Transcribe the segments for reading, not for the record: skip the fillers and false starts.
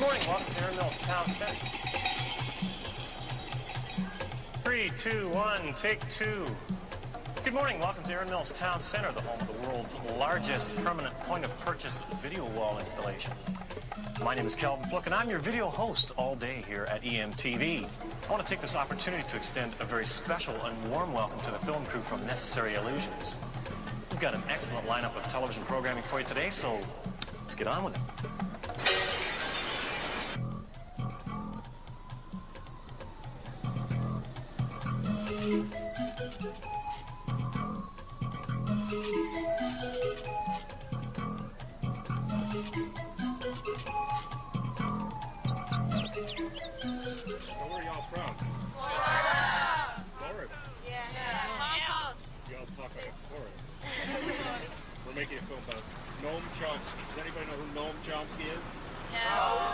morning, welcome to Aaron Mills Town Center. 3, 2, 1, take 2. Good morning, welcome to Aaron Mills Town Center, the home of the world's largest permanent point-of-purchase video wall installation. My name is Calvin Fluck, and I'm your video host all day here at EMTV. I want to take this opportunity to extend a very special and warm welcome to the film crew from Necessary Illusions. We've got an excellent lineup of television programming for you today, so let's get on with it. We're making a film about Noam Chomsky. Does anybody know who Noam Chomsky is? No.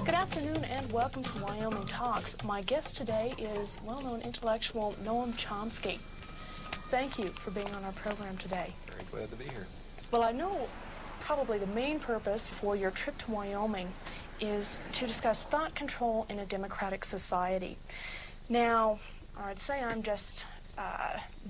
Good afternoon and welcome to Wyoming Talks. My guest today is well-known intellectual Noam Chomsky. Thank you for being on our program today. Very glad to be here. Well, I know probably the main purpose for your trip to Wyoming is to discuss thought control in a democratic society. Now, I'd say I'm just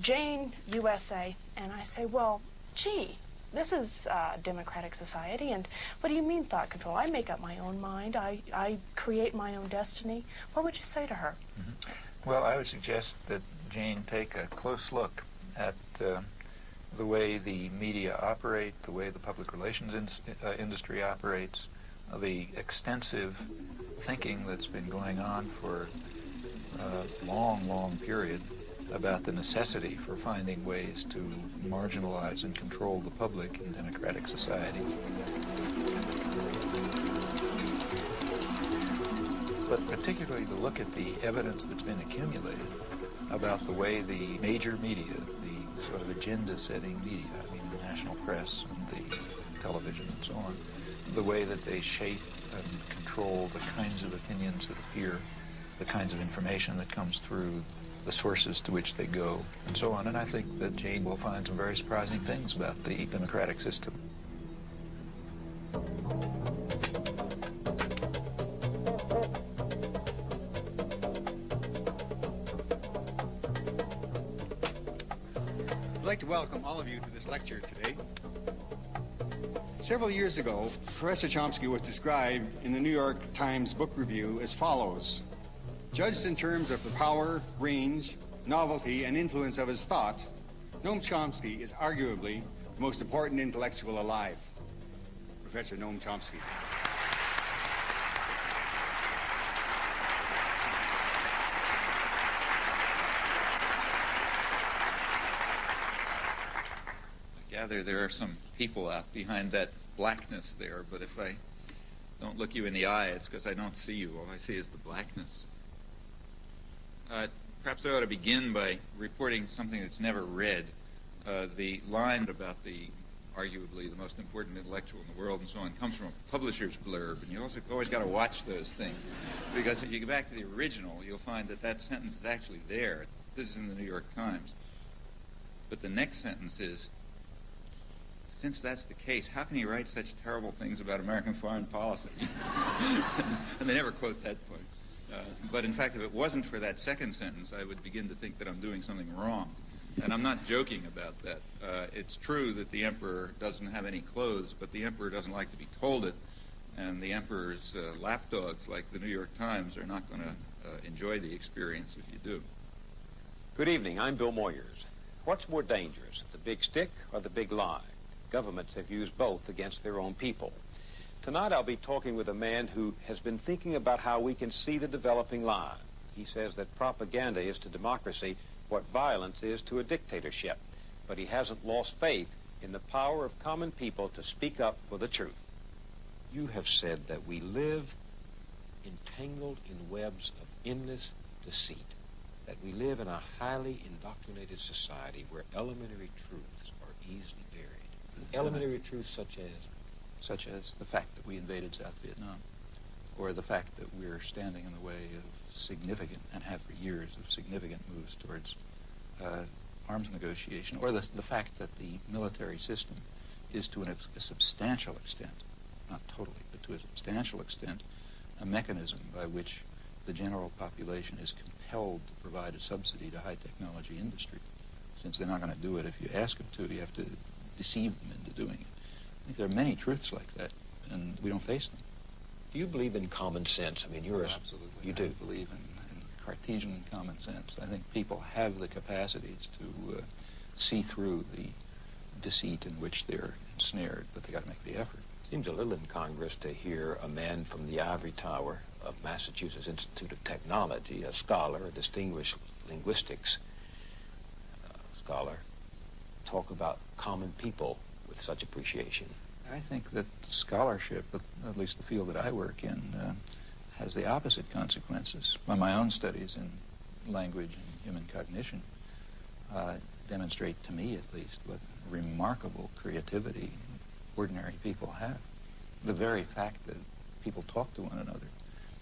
Jane, USA, and I say, well, gee, this is a democratic society, and what do you mean thought control? I make up my own mind. I create my own destiny. What would you say to her? Well, I would suggest that Jane take a close look at the way the media operate, the way the public relations industry operates, the extensive thinking that's been going on for a long, long period about the necessity for finding ways to marginalize and control the public in democratic society. But particularly to look at the evidence that's been accumulated about the way the major media, the sort of agenda-setting media, I mean the national press and the television and so on, the way that they shape and control the kinds of opinions that appear, the kinds of information that comes through, the sources to which they go, and so on. And I think that Jane will find some very surprising things about the democratic system. I'd like to welcome all of you to this lecture today. Several years ago, Professor Chomsky was described in the New York Times Book Review as follows: judged in terms of the power, range, novelty, and influence of his thought, Noam Chomsky is arguably the most important intellectual alive. Professor Noam Chomsky. I gather there are some people out behind that blackness there, but if I don't look you in the eye, it's because I don't see you. All I see is the blackness. Perhaps I ought to begin by reporting something that's never read. The line about the arguably the most important intellectual in the world and so on comes from a publisher's blurb, and you also always got to watch those things, because if you go back to the original, you'll find that that sentence is actually there. This is in the New York Times. But the next sentence is, since that's the case, how can he write such terrible things about American foreign policy? And they never quote that point. But in fact, if it wasn't for that second sentence, I would begin to think that I'm doing something wrong. And I'm not joking about that. It's true that the emperor doesn't have any clothes, but the emperor doesn't like to be told it. And the emperor's lapdogs, like the New York Times, are not going to enjoy the experience if you do. Good evening. I'm Bill Moyers. What's more dangerous, the big stick or the big lie? Governments have used both against their own people. Tonight I'll be talking with a man who has been thinking about how we can see the developing lie. He says that propaganda is to democracy what violence is to a dictatorship, but he hasn't lost faith in the power of common people to speak up for the truth. You have said that we live entangled in webs of endless deceit, that we live in a highly indoctrinated society where elementary truths are easily buried. Elementary truths such as the fact that we invaded South Vietnam, or the fact that we're standing in the way of significant, and have for years, of significant moves towards arms negotiation, or the fact that the military system is to a substantial extent, not totally, but to a substantial extent, a mechanism by which the general population is compelled to provide a subsidy to high technology industry. Since they're not going to do it if you ask them to, you have to deceive them into doing it. I think there are many truths like that, and we don't face them. Do you believe in common sense? I mean, Absolutely. You do. I believe in Cartesian common sense. I think people have the capacities to see through the deceit in which they're ensnared, but they got to make the effort. Seems a little incongruous to hear a man from the ivory tower of Massachusetts Institute of Technology, a scholar, a distinguished linguistics scholar, talk about common people with such appreciation. I think that scholarship, at least the field that I work in, has the opposite consequences. Well, my own studies in language and human cognition demonstrate to me, at least, what remarkable creativity ordinary people have. The very fact that people talk to one another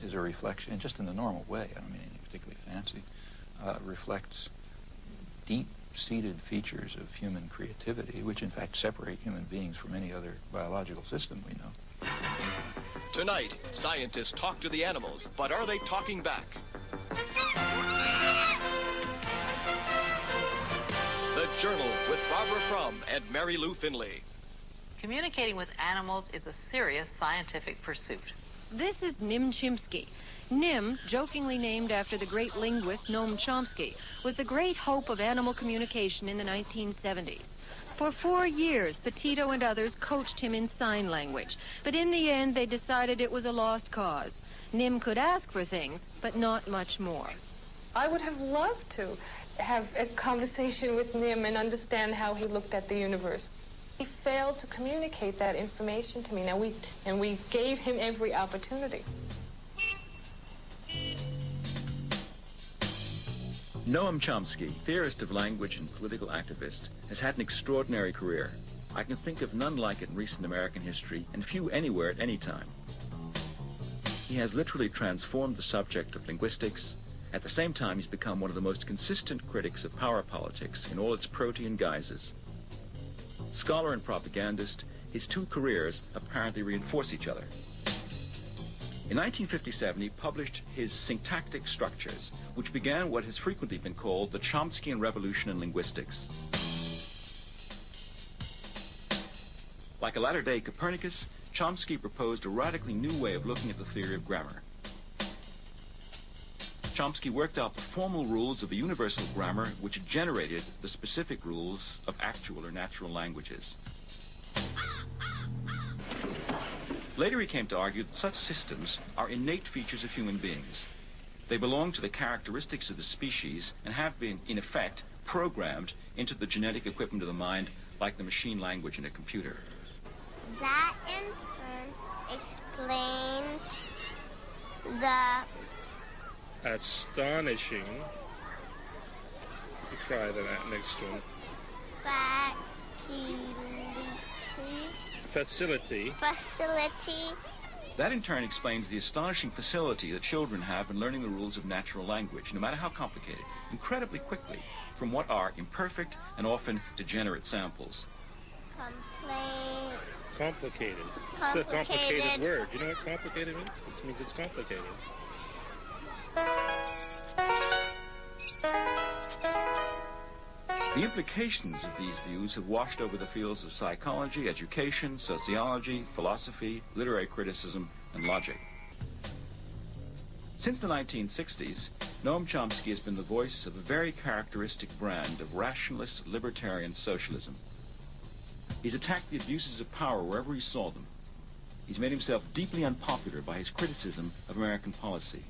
is a reflection, just in the normal way, I don't mean anything particularly fancy, reflects deep-seated features of human creativity, which in fact separate human beings from any other biological system we know. Tonight, scientists talk to the animals, but are they talking back? The Journal with Barbara Frum and Mary Lou Finley. Communicating with animals is a serious scientific pursuit. This is Noam Chomsky. Nim, jokingly named after the great linguist Noam Chomsky, was the great hope of animal communication in the 1970s. For 4 years, Petito and others coached him in sign language, but in the end they decided it was a lost cause. Nim could ask for things, but not much more. I would have loved to have a conversation with Nim and understand how he looked at the universe. He failed to communicate that information to me. Now we gave him every opportunity. Noam Chomsky, theorist of language and political activist, has had an extraordinary career. I can think of none like it in recent American history, and few anywhere at any time. He has literally transformed the subject of linguistics. At the same time, he's become one of the most consistent critics of power politics in all its protean guises. Scholar and propagandist, his two careers apparently reinforce each other. In 1957, he published his Syntactic Structures, which began what has frequently been called the Chomskyan Revolution in Linguistics. Like a latter-day Copernicus, Chomsky proposed a radically new way of looking at the theory of grammar. Chomsky worked out the formal rules of a universal grammar which generated the specific rules of actual or natural languages. Later he came to argue that such systems are innate features of human beings. They belong to the characteristics of the species and have been, in effect, programmed into the genetic equipment of the mind like the machine language in a computer. That in turn explains the astonishing. You try the next one. Facility. That in turn explains the astonishing facility that children have in learning the rules of natural language, no matter how complicated, incredibly quickly, from what are imperfect and often degenerate samples. Complicated. It's a complicated word. You know what complicated means? It means it's complicated. The implications of these views have washed over the fields of psychology, education, sociology, philosophy, literary criticism, and logic. Since the 1960s, Noam Chomsky has been the voice of a very characteristic brand of rationalist libertarian socialism. He's attacked the abuses of power wherever he saw them. He's made himself deeply unpopular by his criticism of American policy,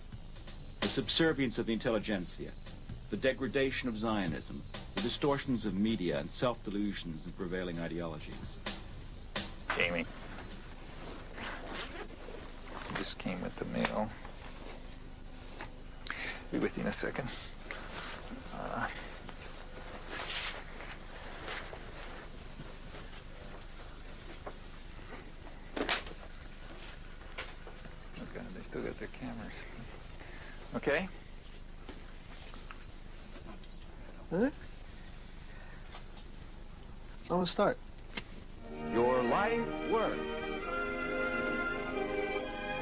the subservience of the intelligentsia, the degradation of Zionism, the distortions of media and self-delusions and prevailing ideologies. Jamie. This came with the mail. Be with you in a second. Oh God, they still got their cameras. Okay. Huh? I'm gonna start. Your life work.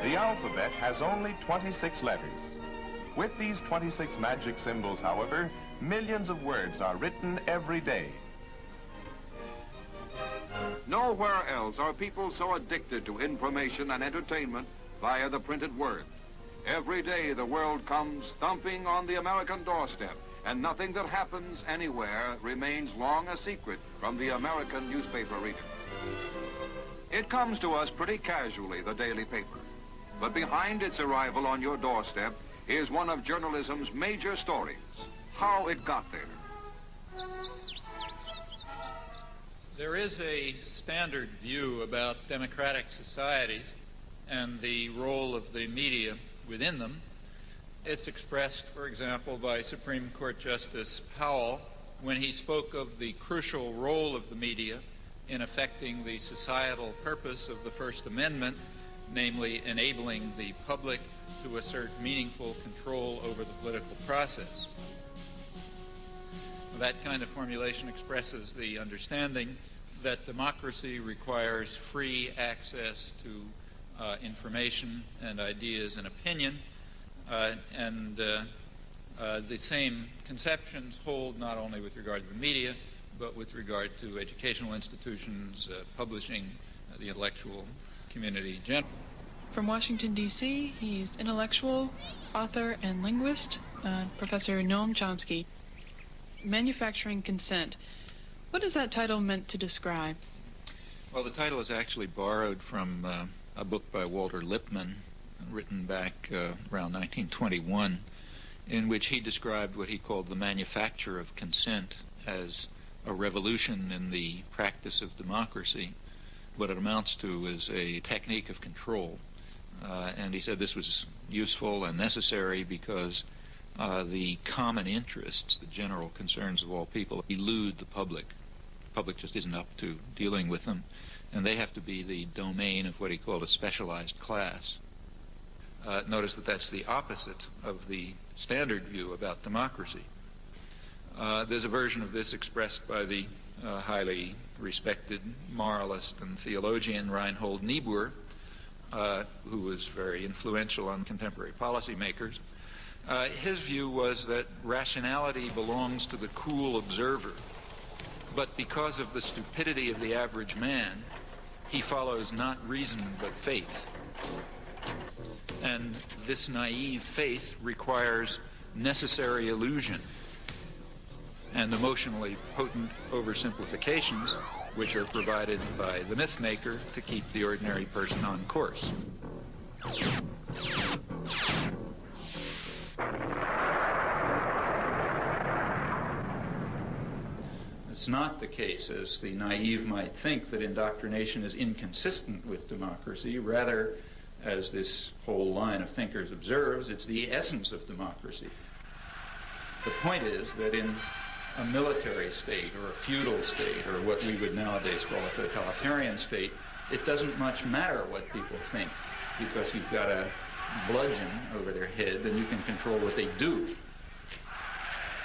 The alphabet has only 26 letters. With these 26 magic symbols, however, millions of words are written every day. Nowhere else are people so addicted to information and entertainment via the printed word. Every day the world comes thumping on the American doorstep, and nothing that happens anywhere remains long a secret from the American newspaper reader. It comes to us pretty casually, the daily paper. But behind its arrival on your doorstep is one of journalism's major stories, how it got there. There is a standard view about democratic societies and the role of the media within them. It's expressed, for example, by Supreme Court Justice Powell when he spoke of the crucial role of the media in affecting the societal purpose of the First Amendment, namely enabling the public to assert meaningful control over the political process. That kind of formulation expresses the understanding that democracy requires free access to information and ideas and opinion, and the same conceptions hold not only with regard to the media, but with regard to educational institutions, publishing, the intellectual community generally. From Washington, D.C., he's intellectual, author, and linguist, Professor Noam Chomsky. Manufacturing consent. What is that title meant to describe? Well, the title is actually borrowed from a book by Walter Lippmann, written back around 1921, in which he described what he called the manufacture of consent as a revolution in the practice of democracy. What it amounts to is a technique of control. And he said this was useful and necessary because the common interests, the general concerns of all people, elude the public. The public just isn't up to dealing with them, and they have to be the domain of what he called a specialized class. Notice that that's the opposite of the standard view about democracy. There's a version of this expressed by the highly respected moralist and theologian Reinhold Niebuhr, who was very influential on contemporary policymakers. His view was that rationality belongs to the cool observer, but because of the stupidity of the average man, he follows not reason but faith. And this naive faith requires necessary illusion and emotionally potent oversimplifications, which are provided by the myth maker to keep the ordinary person on course. It's not the case, as the naive might think, that indoctrination is inconsistent with democracy. Rather, as this whole line of thinkers observes, it's the essence of democracy. The point is that in a military state or a feudal state or what we would nowadays call a totalitarian state, it doesn't much matter what people think because you've got a bludgeon over their head and you can control what they do.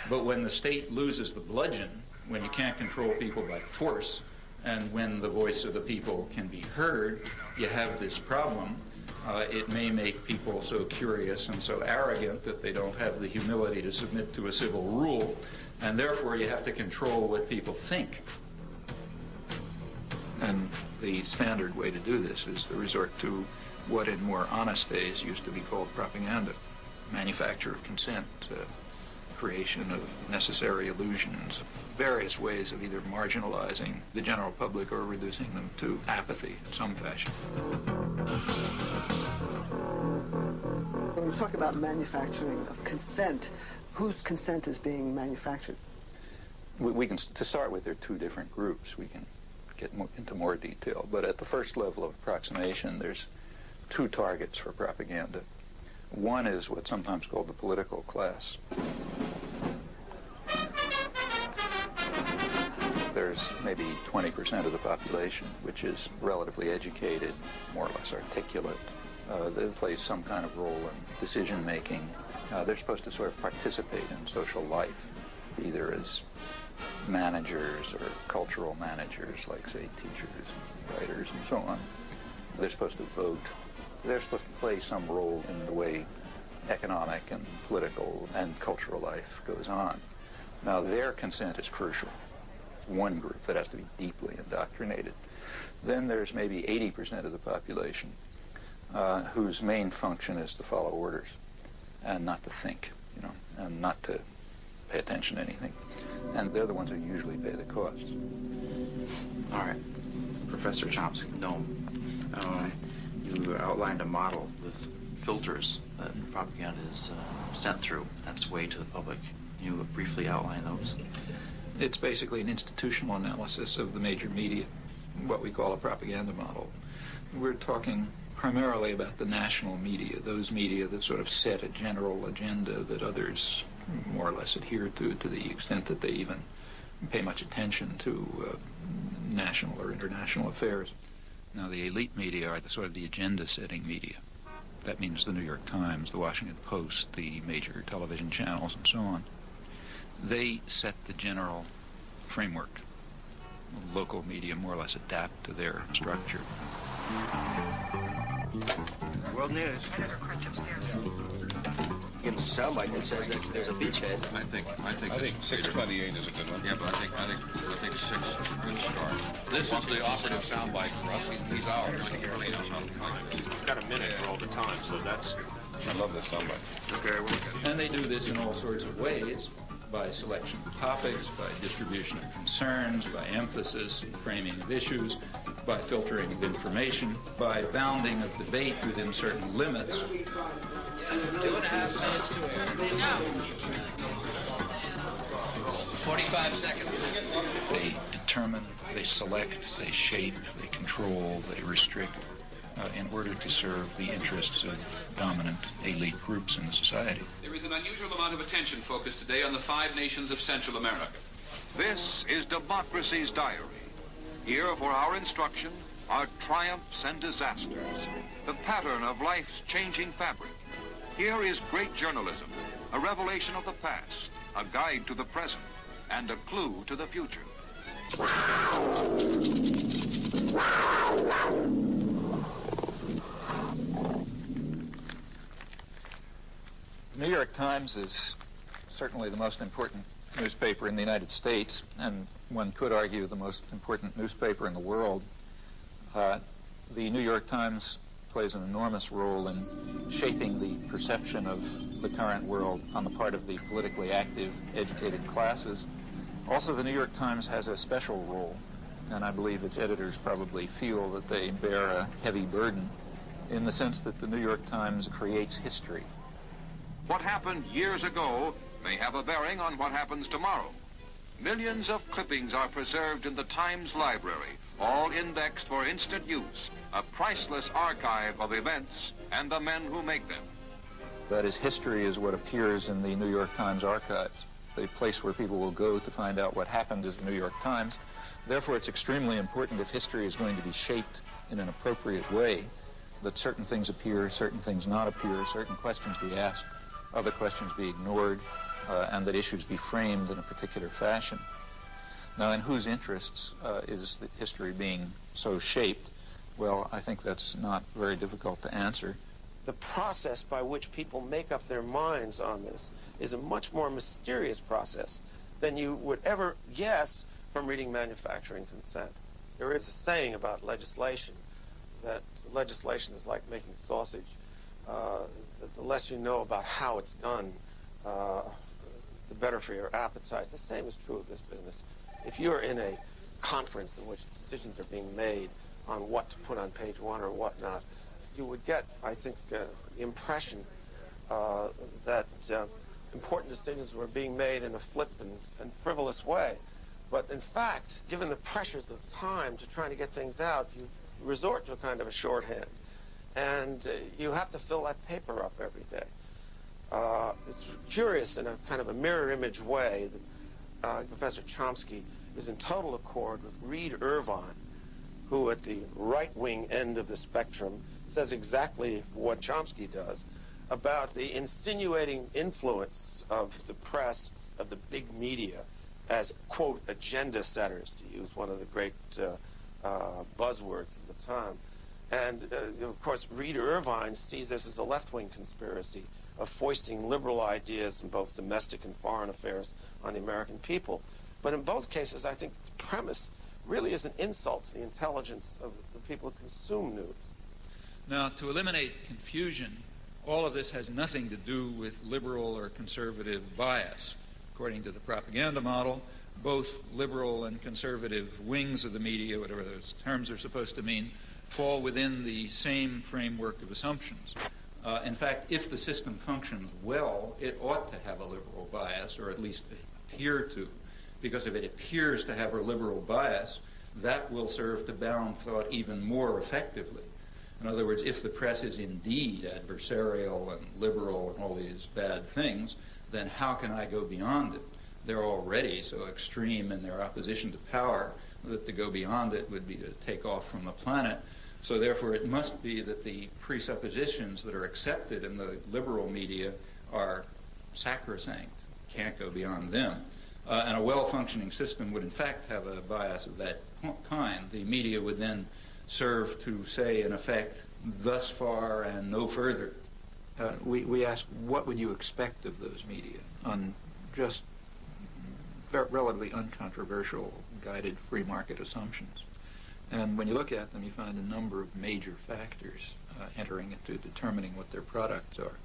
But when the state loses the bludgeon, when you can't control people by force, and when the voice of the people can be heard, you have this problem. It may make people so curious and so arrogant that they don't have the humility to submit to a civil rule, and therefore you have to control what people think. And the standard way to do this is to resort to what in more honest days used to be called propaganda, manufacture of consent, creation of necessary illusions, various ways of either marginalizing the general public or reducing them to apathy in some fashion. When we talk about manufacturing of consent, whose consent is being manufactured? We can, to start with, there are two different groups. We can get into more detail, but at the first level of approximation, there's two targets for propaganda. One is what's sometimes called the political class. There's maybe 20% of the population which is relatively educated, more or less articulate. They play some kind of role in decision making. They're supposed to sort of participate in social life, either as managers or cultural managers, like, say, teachers and writers and so on. They're supposed to vote. They're supposed to play some role in the way economic and political and cultural life goes on. Now, their consent is crucial. One group that has to be deeply indoctrinated. Then there's maybe 80% of the population whose main function is to follow orders and not to think, you know, and not to pay attention to anything. And they're the ones who usually pay the costs. All right. Professor Chomsky, Noam, you outlined a model with filters that propaganda is sent through. That's way to the public. Can you briefly outline those? It's basically an institutional analysis of the major media, what we call a propaganda model. We're talking primarily about the national media, those media that sort of set a general agenda that others more or less adhere to the extent that they even pay much attention to national or international affairs. Now, the elite media are the sort of the agenda-setting media. That means the New York Times, the Washington Post, the major television channels, and so on. They set the general framework. Local media more or less adapt to their structure. World News. Gives a soundbite that says that there's a beachhead. I think 628 is a good one. Yeah, but I think 6 would start. This is the operative soundbite for us. He's out. He really knows how to time. He's got a minute for all the time, so that's. I love this soundbite. Okay, we'll look at it. And they do this in all sorts of ways. By selection of topics, by distribution of concerns, by emphasis and framing of issues, by filtering of information, by bounding of debate within certain limits. 2.5 minutes to air. 45 seconds. They determine, they select, they shape, they control, they restrict in order to serve the interests of dominant elite groups in society. There is an unusual amount of attention focused today on the 5 nations of Central America. This is Democracy's Diary. Here for our instruction are triumphs and disasters, the pattern of life's changing fabric. Here is great journalism, a revelation of the past, a guide to the present, and a clue to the future. The New York Times is certainly the most important newspaper in the United States, and one could argue the most important newspaper in the world. The New York Times plays an enormous role in shaping the perception of the current world on the part of the politically active, educated classes. Also, the New York Times has a special role, and I believe its editors probably feel that they bear a heavy burden in the sense that the New York Times creates history. What happened years ago may have a bearing on what happens tomorrow. Millions of clippings are preserved in the Times library, all indexed for instant use, a priceless archive of events and the men who make them. That is, history is what appears in the New York Times archives, the place where people will go to find out what happened is the New York Times. Therefore, it's extremely important, if history is going to be shaped in an appropriate way, that certain things appear, certain things not appear, certain questions be asked, other questions be ignored, and that issues be framed in a particular fashion. Now, in whose interests is the history being so shaped? Well, I think that's not very difficult to answer. The process by which people make up their minds on this is a much more mysterious process than you would ever guess from reading Manufacturing Consent. There is a saying about legislation, that legislation is like making sausage. That the less you know about how it's done, the better for your appetite. The same is true of this business. If you're in a conference in which decisions are being made on what to put on page 1 or whatnot, you would get, I think, the impression that important decisions were being made in a flippant and frivolous way. But in fact, given the pressures of time to trying to get things out, you resort to a kind of a shorthand. and you have to fill that paper up every day. It's curious in a kind of a mirror image way that Professor Chomsky is in total accord with Reed Irvine, who at the right-wing end of the spectrum says exactly what Chomsky does about the insinuating influence of the press, of the big media, as, quote, agenda setters, to use one of the great buzzwords of the time. And, of course, Reed Irvine sees this as a left-wing conspiracy of foisting liberal ideas in both domestic and foreign affairs on the American people. But in both cases, I think the premise really is an insult to the intelligence of the people who consume news. Now, to eliminate confusion, all of this has nothing to do with liberal or conservative bias. According to the propaganda model, both liberal and conservative wings of the media, whatever those terms are supposed to mean, fall within the same framework of assumptions. In fact, if the system functions well, it ought to have a liberal bias, or at least appear to, because if it appears to have a liberal bias, that will serve to bound thought even more effectively. In other words, if the press is indeed adversarial and liberal and all these bad things, then how can I go beyond it? They're already so extreme in their opposition to power that to go beyond it would be to take off from the planet. So therefore it must be that the presuppositions that are accepted in the liberal media are sacrosanct, can't go beyond them. And a well-functioning system would in fact have a bias of that kind. The media would then serve to say, in effect, thus far and no further. We ask, what would you expect of those media on just relatively uncontroversial, guided free market assumptions? And when you look at them, you find a number of major factors entering into determining what their products are.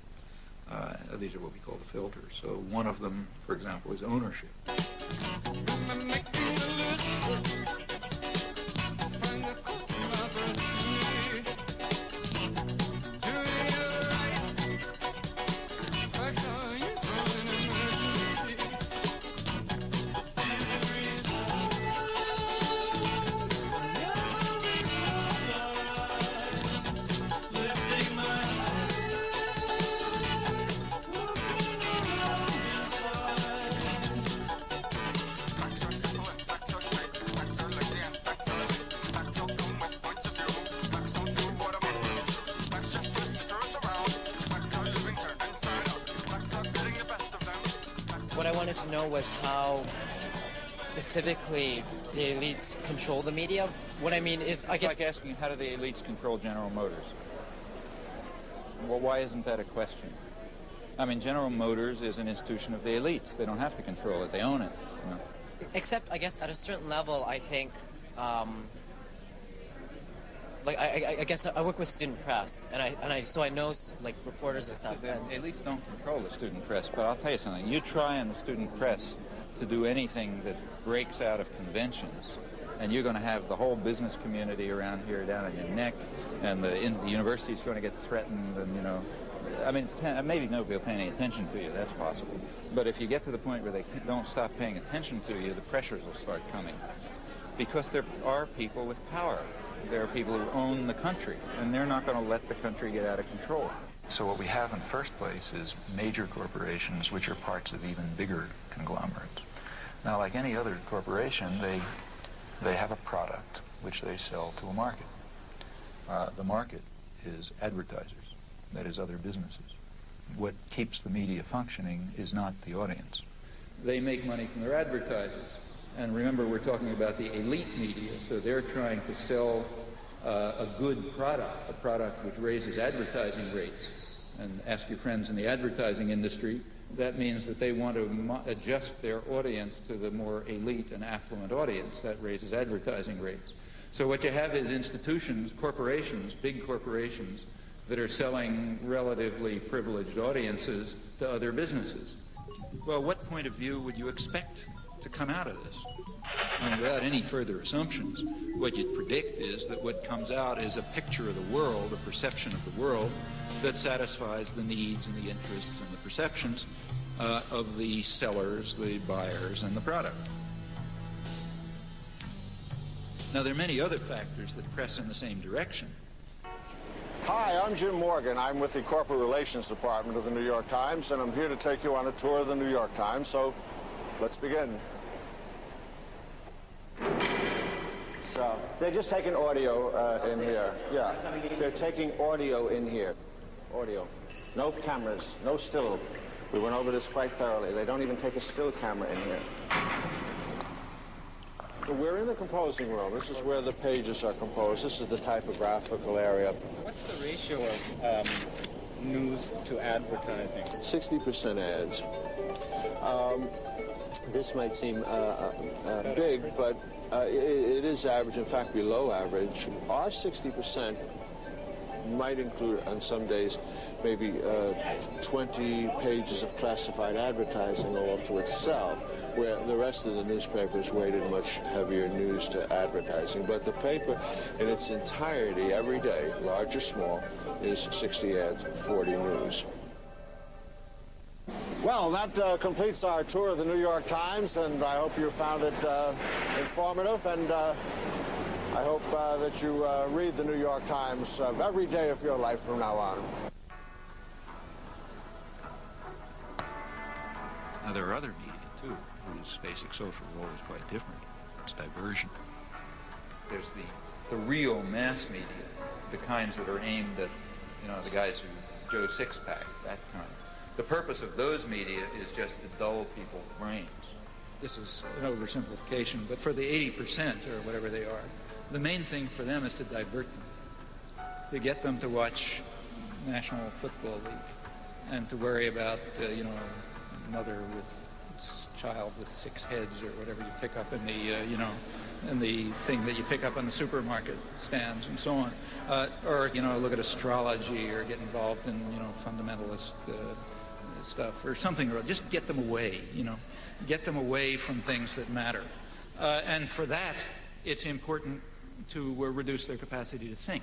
These are what we call the filters. So one of them, for example, is ownership. What I wanted to know was how specifically the elites control the media. What I mean is, I guess... It's like asking, how do the elites control General Motors? Well, why isn't that a question? I mean, General Motors is an institution of the elites. They don't have to control it. They own it. You know? Except, I guess, at a certain level, I think... like I guess I work with student press, so I know like reporters and stuff. The elites don't control the student press, but I'll tell you something. You try in the student press to do anything that breaks out of conventions, and you're going to have the whole business community around here down on your neck, and the university's going to get threatened, and you know, I mean, maybe nobody will pay any attention to you. That's possible. But if you get to the point where they don't stop paying attention to you, the pressures will start coming, because there are people with power. There are people who own the country, and they're not going to let the country get out of control. So what we have in the first place is major corporations, which are parts of even bigger conglomerates. Now, like any other corporation, they have a product which they sell to a market. The market is advertisers, that is, other businesses. What keeps the media functioning is not the audience. They make money from their advertisers. And remember, we're talking about the elite media, so they're trying to sell a good product, a product which raises advertising rates. And ask your friends in the advertising industry, that means that they want to adjust their audience to the more elite and affluent audience. That raises advertising rates. So what you have is institutions, corporations, big corporations, that are selling relatively privileged audiences to other businesses. Well, what point of view would you expect to come out of this? And without any further assumptions, what you'd predict is that what comes out is a picture of the world, a perception of the world that satisfies the needs and the interests and the perceptions of the sellers, the buyers, and the product. Now, there are many other factors that press in the same direction. Hi, I'm Jim Morgan. I'm with the Corporate Relations Department of the New York Times, and I'm here to take you on a tour of the New York Times, so let's begin. So, they're just taking audio in here. Yeah, they're taking audio in here. Audio. No cameras, no still. We went over this quite thoroughly. They don't even take a still camera in here. We're in the composing room. This is where the pages are composed. This is the typographical area. What's the ratio of news to advertising? 60% ads. This might seem big, but it is average, in fact, below average. Our 60% might include, on some days, maybe 20 pages of classified advertising all to itself, where the rest of the newspapers weighted much heavier news to advertising. But the paper in its entirety, every day, large or small, is 60 ads, 40 news. Well, that completes our tour of the New York Times, and I hope you found it informative, and I hope that you read the New York Times every day of your life from now on. Now, there are other media, too, whose basic social role is quite different. It's diversion. There's the real mass media, the kinds that are aimed at, you know, the guys who Joe Sixpack, that kind. The purpose of those media is just to dull people's brains. This is an oversimplification, but for the 80% or whatever they are, the main thing for them is to divert them, to get them to watch National Football League and to worry about, you know, mother with child with 6 heads or whatever you pick up in the, you know, in the thing that you pick up on the supermarket stands and so on. Or, you know, look at astrology or get involved in, you know, fundamentalist stuff or something. Or just get them away, you know, get them away from things that matter. And for that, it's important to reduce their capacity to think.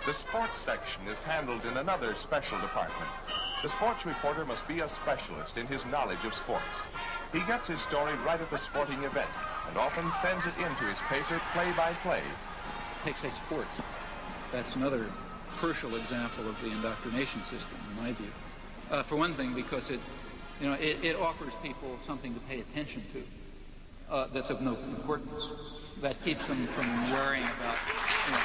The sports section is handled in another special department. The sports reporter must be a specialist in his knowledge of sports. He gets his story right at the sporting event and often sends it into his paper play-by-play. Take, say, sports. That's another crucial example of the indoctrination system, in my view. For one thing, because it, you know, it offers people something to pay attention to that's of no importance. That keeps them from worrying about, you know,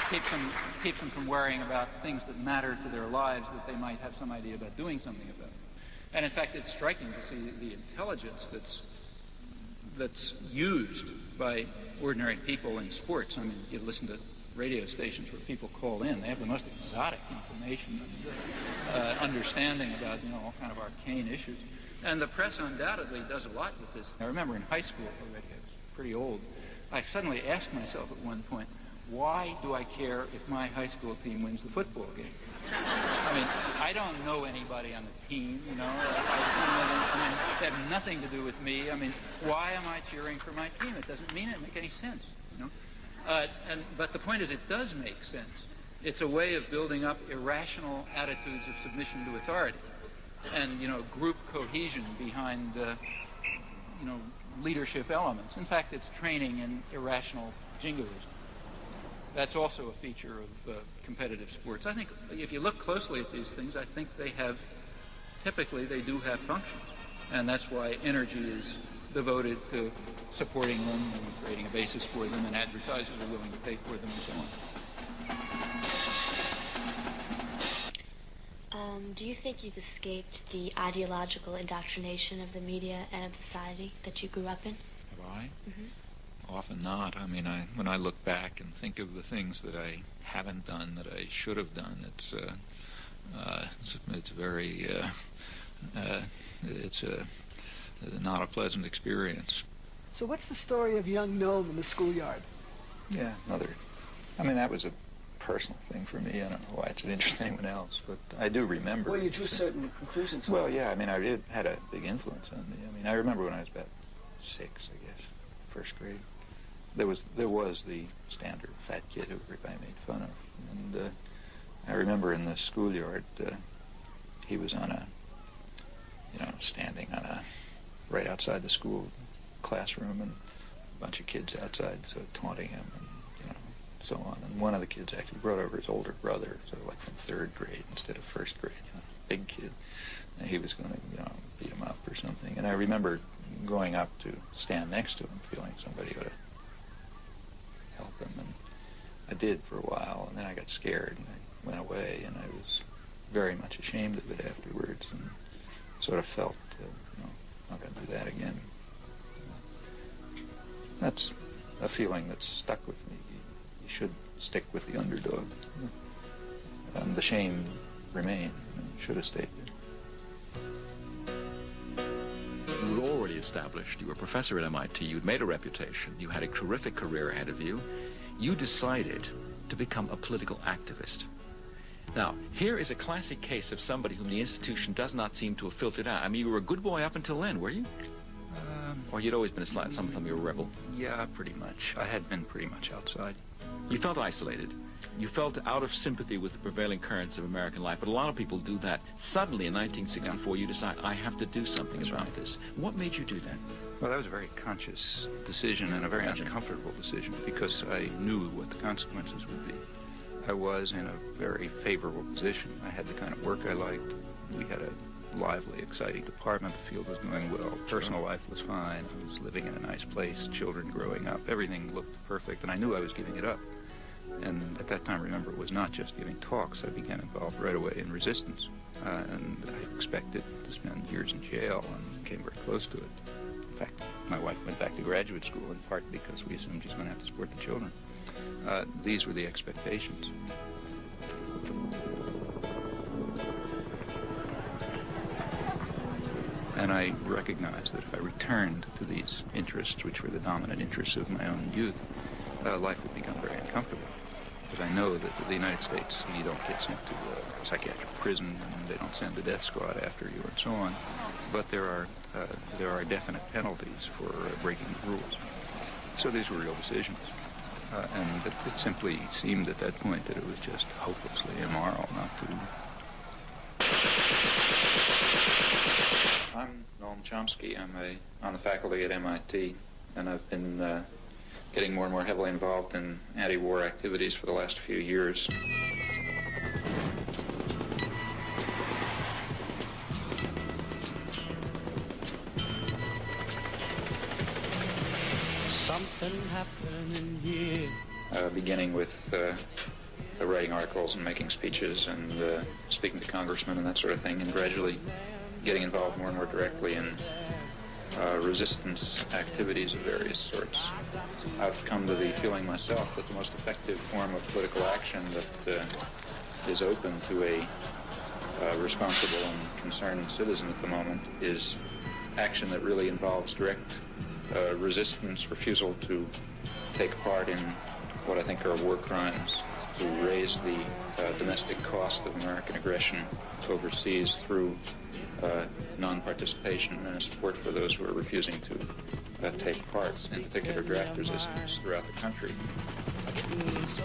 keeps them from worrying about things that matter to their lives that they might have some idea about doing something about. And in fact, it's striking to see the intelligence that's used by ordinary people in sports. I mean, you listen to radio stations where people call in. They have the most exotic information and understanding about, you know, all kind of arcane issues. And the press undoubtedly does a lot with this. I remember in high school already, I was pretty old, I suddenly asked myself at one point, why do I care if my high school team wins the football game? I mean, I don't know anybody on the team, you know. I mean, it had nothing to do with me. I mean, why am I cheering for my team? It doesn't make any sense, you know. But the point is, it does make sense. It's a way of building up irrational attitudes of submission to authority and, you know, group cohesion behind, you know, leadership elements. In fact, it's training in irrational jingoism. That's also a feature of competitive sports. I think if you look closely at these things, I think typically they do have functions. And that's why energy is devoted to supporting them and creating a basis for them, and advertisers are willing to pay for them and so on. Do you think you've escaped the ideological indoctrination of the media and of society that you grew up in? Have I? Mm-hmm. Often not. I mean, when I look back and think of the things that I haven't done that I should have done, it's very it's not a pleasant experience. So what's the story of young Noam in the schoolyard? Yeah, I mean, that was a personal thing for me. I don't know why it's of interest to anyone else, but I do remember. Well, you drew certain conclusions. Well, yeah, I mean, it had a big influence on me. I mean, I remember when I was about 6, I guess, first grade. There was the standard fat kid who everybody made fun of, and I remember in the schoolyard he was standing right outside the school classroom, and a bunch of kids outside taunting him, and so on. And one of the kids actually brought over his older brother, sort of like from 3rd grade instead of 1st grade, big kid. And he was going to, beat him up or something. And I remember going up to stand next to him, feeling somebody ought to help him. And I did for a while, and then I got scared, and I went away, and I was very much ashamed of it afterwards, and sort of felt, I'm not going to do that again. That's a feeling that's stuck with me. You should stick with the underdog. The shame remained. Should have stayed there. You were already established. You were a professor at MIT. You'd made a reputation. You had a terrific career ahead of you. You decided to become a political activist. Now, here is a classic case of somebody whom the institution does not seem to have filtered out. I mean, you were a good boy up until then, were you? Or you'd always been something you were a rebel? Yeah, pretty much. I had been pretty much outside. You felt isolated. You felt out of sympathy with the prevailing currents of American life, but a lot of people do that. Suddenly, in 1964, you decide, I have to do something about this. What made you do that? Well, that was a very conscious decision and a very uncomfortable decision because I knew what the consequences would be. I was in a very favorable position. I had the kind of work I liked. We had a lively, exciting department. The field was going well. Personal life was fine. I was living in a nice place, children growing up. Everything looked perfect, and I knew I was giving it up. And at that time, remember, it was not just giving talks. I began involved right away in resistance. And I expected to spend years in jail and came very close to it. In fact, my wife went back to graduate school in part because we assumed she's going to have to support the children. These were the expectations. And I recognized that if I returned to these interests, which were the dominant interests of my own youth, life would become very uncomfortable. Because I know that in the United States, you don't get sent to a psychiatric prison, and they don't send the death squad after you, and so on. But there are definite penalties for breaking the rules. So these were real decisions. And it simply seemed at that point that it was just hopelessly immoral not to. I'm Noam Chomsky. I'm on the faculty at MIT, and I've been getting more and more heavily involved in anti-war activities for the last few years. Something happening here. Beginning with writing articles and making speeches and speaking to congressmen and that sort of thing, and gradually getting involved more and more directly in resistance activities of various sorts. I've come to the feeling myself that the most effective form of political action that is open to a responsible and concerned citizen at the moment is action that really involves direct resistance, refusal to take part in what I think are war crimes, to raise the domestic cost of American aggression overseas through non-participation and support for those who are refusing to take part, in particular draft resistance throughout the country. So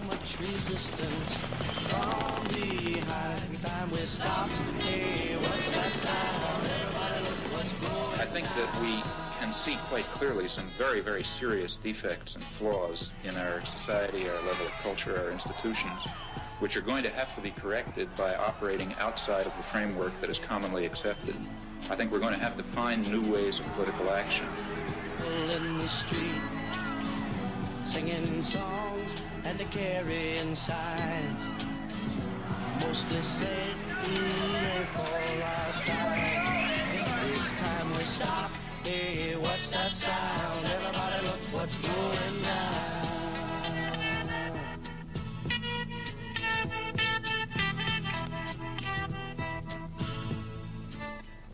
much resistance from behind. Time we stopped. Hey, what's that sound? Everybody look what's going on. I think that we can see quite clearly some very, very serious defects and flaws in our society, our level of culture, our institutions, which are going to have to be corrected by operating outside of the framework that is commonly accepted. I think we're going to have to find new ways of political action. In the street, singing songs and carrying signs, mostly said for our side. It's time we stop. Hey, what's that sound? Everybody look what's going down.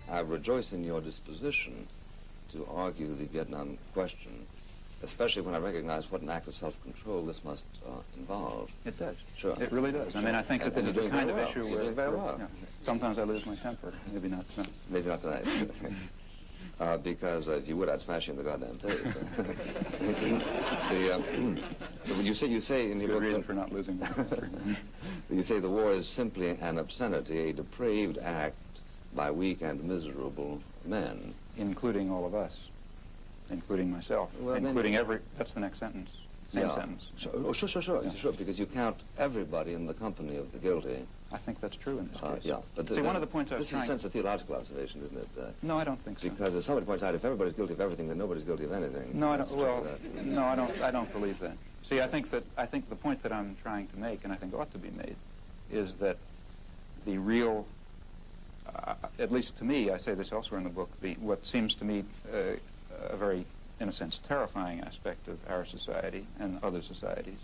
I rejoice in your disposition to argue the Vietnam question, especially when I recognize what an act of self-control this must involve. It does. Sure. It really does. I mean, I think that this is the kind of issue where very well. You know, sometimes I lose my temper. Maybe not tonight. Maybe not tonight. Because if you would, I'd smash you in the goddamn face. You say in your book, reason for not losing my temper. You say the war is simply an obscenity, a depraved act by weak and miserable men. Including all of us. Including myself. Well, including that's the next sentence. Same sentence. Sure, because you count everybody in the company of the guilty. I think that's true in this case. Yeah, but see, one of the points I was trying... This is a sense of theological observation, isn't it? No, I don't think so. Because as somebody points out, if everybody's guilty of everything, then nobody's guilty of anything. No, I don't. Well, no, I don't believe that. See, I think the point that I'm trying to make, and I think ought to be made, is that the real, at least to me, I say this elsewhere in the book, what seems to me a very, in a sense, terrifying aspect of our society and other societies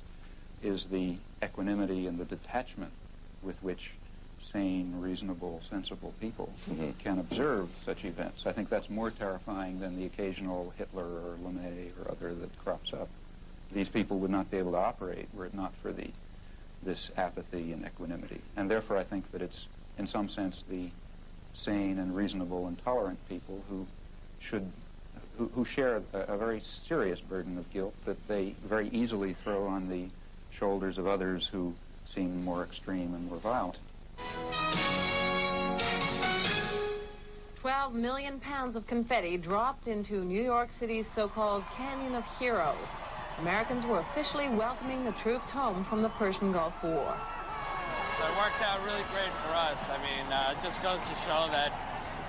is the equanimity and the detachment with which sane, reasonable, sensible people can observe such events. I think that's more terrifying than the occasional Hitler or LeMay or other that crops up. These people would not be able to operate were it not for this apathy and equanimity. And therefore I think that it's, in some sense, the sane and reasonable and tolerant people who share a very serious burden of guilt that they very easily throw on the shoulders of others who seem more extreme and more violent. 12 million pounds of confetti dropped into New York City's so-called Canyon of Heroes. Americans were officially welcoming the troops home from the Persian Gulf War. So it worked out really great for us. I mean, it just goes to show that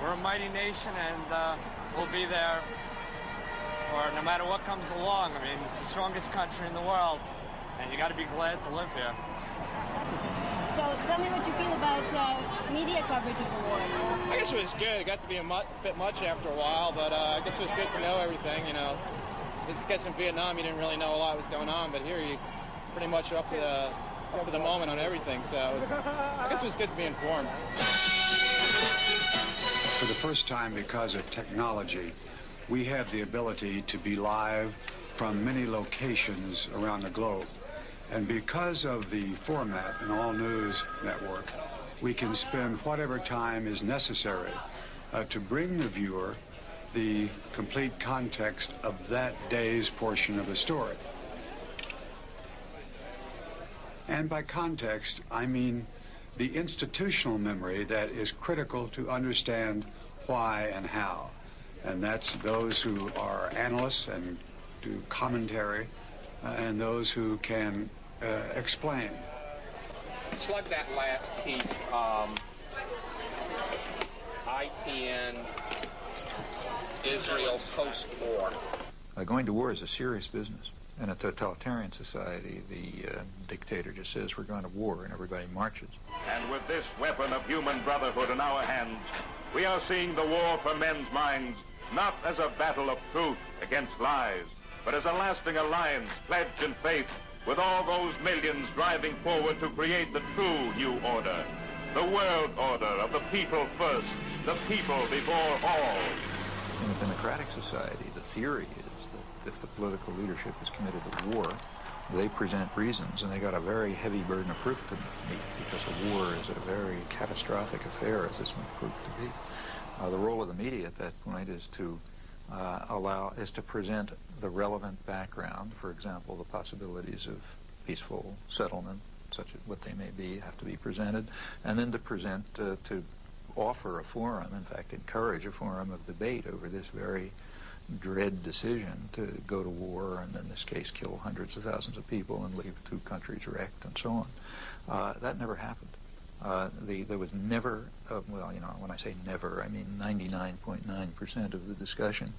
we're a mighty nation and we'll be there for no matter what comes along. I mean, it's the strongest country in the world, and you got to be glad to live here. So tell me what you feel about media coverage of the war. I guess it was good. It got to be a bit much after a while, but I guess it was good to know everything, you know. I guess in Vietnam you didn't really know a lot was going on, but here you pretty much up to the moment on everything, so I guess it was good to be informed. For the first time, because of technology, we have the ability to be live from many locations around the globe. And because of the format in All News Network, we can spend whatever time is necessary to bring the viewer the complete context of that day's portion of the story. And by context, I mean the institutional memory that is critical to understand why and how. And that's those who are analysts and do commentary, and those who can explain. It's like that last piece, IPN, Israel post-war. Going to war is a serious business. In a totalitarian society, the dictator just says we're going to war and everybody marches. And with this weapon of human brotherhood in our hands, we are seeing the war for men's minds not as a battle of truth against lies, but as a lasting alliance pledged in faith with all those millions driving forward to create the true new order, the world order of the people first, the people before all. In a democratic society, the theory is that if the political leadership is committed to war, they present reasons, and they got a very heavy burden of proof to meet, because a war is a very catastrophic affair, as this one proved to be. The role of the media at that point is to present the relevant background. For example, the possibilities of peaceful settlement, such as what they may be, have to be presented, and then to offer a forum, in fact, encourage a forum of debate over this very dread decision to go to war and, in this case, kill hundreds of thousands of people and leave two countries wrecked and so on. That never happened. There was never, well, you know, when I say never, I mean 99.9% of the discussion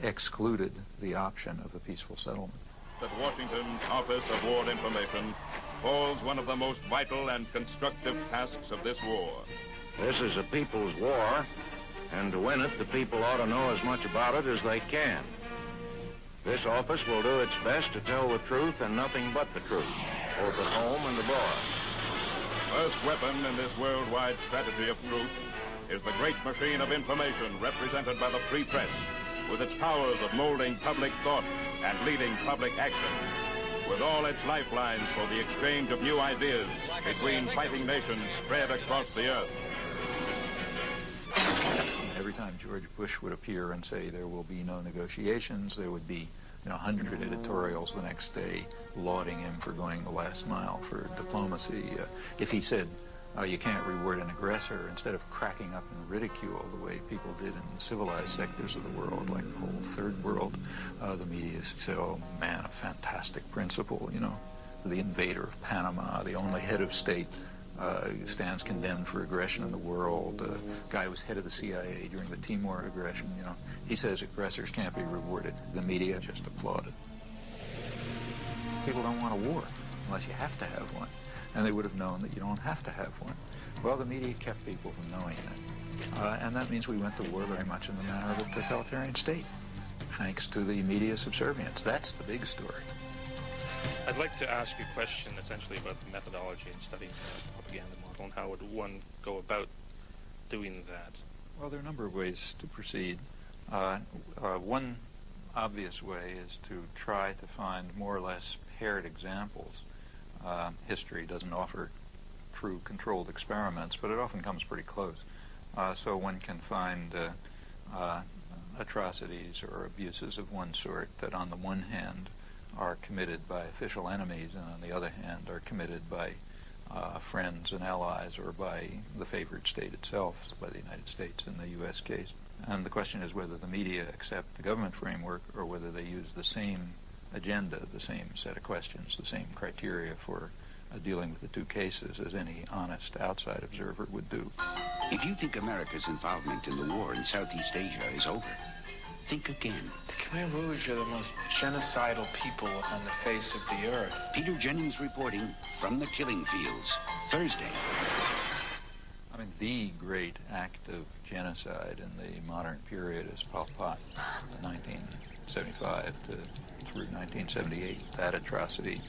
excluded the option of a peaceful settlement. That Washington's Office of War Information holds one of the most vital and constructive tasks of this war. This is a people's war, and to win it, the people ought to know as much about it as they can. This office will do its best to tell the truth and nothing but the truth, both at home and abroad. First weapon in this worldwide strategy of truth is the great machine of information represented by the free press, with its powers of molding public thought and leading public action, with all its lifelines for the exchange of new ideas between fighting nations spread across the earth. Every time George Bush would appear and say there will be no negotiations, there would be 100 editorials the next day lauding him for going the last mile for diplomacy. If he said You can't reward an aggressor instead of cracking up in ridicule the way people did in civilized sectors of the world, like the whole third world. The media said, oh man, a fantastic principle, you know. The invader of Panama, the only head of state, stands condemned for aggression in the world. The guy who was head of the CIA during the Timor aggression, you know, he says aggressors can't be rewarded. The media just applauded. People don't want a war unless you have to have one. And they would have known that you don't have to have one. Well, the media kept people from knowing that. And that means we went to war very much in the manner of a totalitarian state, thanks to the media subservience. That's the big story. I'd like to ask you a question essentially about the methodology in studying the propaganda model, and how would one go about doing that? Well, there are a number of ways to proceed. One obvious way is to try to find more or less paired examples. History doesn't offer true controlled experiments, but it often comes pretty close. So one can find atrocities or abuses of one sort that on the one hand are committed by official enemies, and on the other hand are committed by friends and allies, or by the favored state itself, by the United States in the U.S. case. And the question is whether the media accept the government framework, or whether they use the same agenda, the same set of questions, the same criteria for dealing with the two cases as any honest outside observer would do. If you think America's involvement in the war in Southeast Asia is over, think again. The Khmer Rouge are the most genocidal people on the face of the earth. Peter Jennings reporting from the killing fields, Thursday. I mean, the great act of genocide in the modern period is Pol Pot, 1975 through 1978. That atrocity,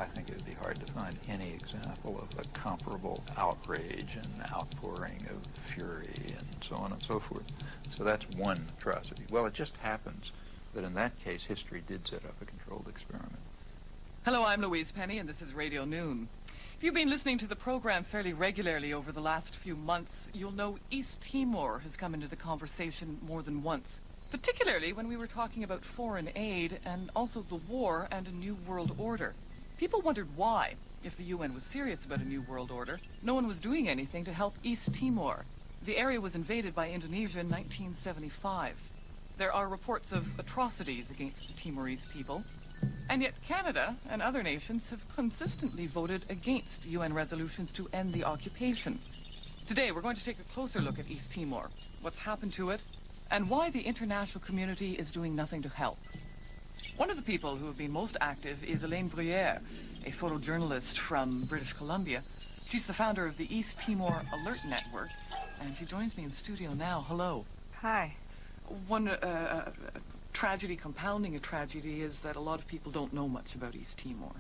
I think it would be hard to find any example of a comparable outrage and outpouring of fury and so on and so forth. So that's one atrocity. Well, it just happens that in that case, history did set up a controlled experiment. Hello, I'm Louise Penny, and this is Radio Noon. If you've been listening to the program fairly regularly over the last few months, you'll know East Timor has come into the conversation more than once, particularly when we were talking about foreign aid and also the war and a new world order. People wondered why, if the UN was serious about a new world order, no one was doing anything to help East Timor. The area was invaded by Indonesia in 1975. There are reports of atrocities against the Timorese people, and yet Canada and other nations have consistently voted against UN resolutions to end the occupation. Today, we're going to take a closer look at East Timor, what's happened to it, and why the international community is doing nothing to help. One of the people who have been most active is Elaine Bruyere, a photojournalist from British Columbia. She's the founder of the East Timor Alert Network, and she joins me in studio now. Hello. Hi. One tragedy compounding a tragedy is that a lot of people don't know much about East Timor.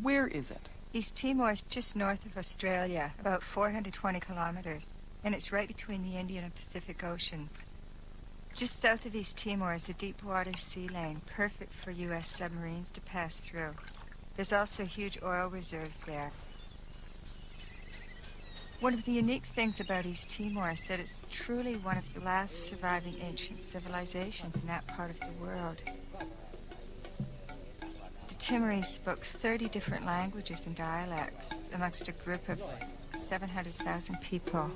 Where is it? East Timor is just north of Australia, about 420 kilometers, and it's right between the Indian and Pacific Oceans. Just south of East Timor is a deep-water sea lane, perfect for U.S. submarines to pass through. There's also huge oil reserves there. One of the unique things about East Timor is that it's truly one of the last surviving ancient civilizations in that part of the world. The Timorese spoke 30 different languages and dialects amongst a group of 700,000 people.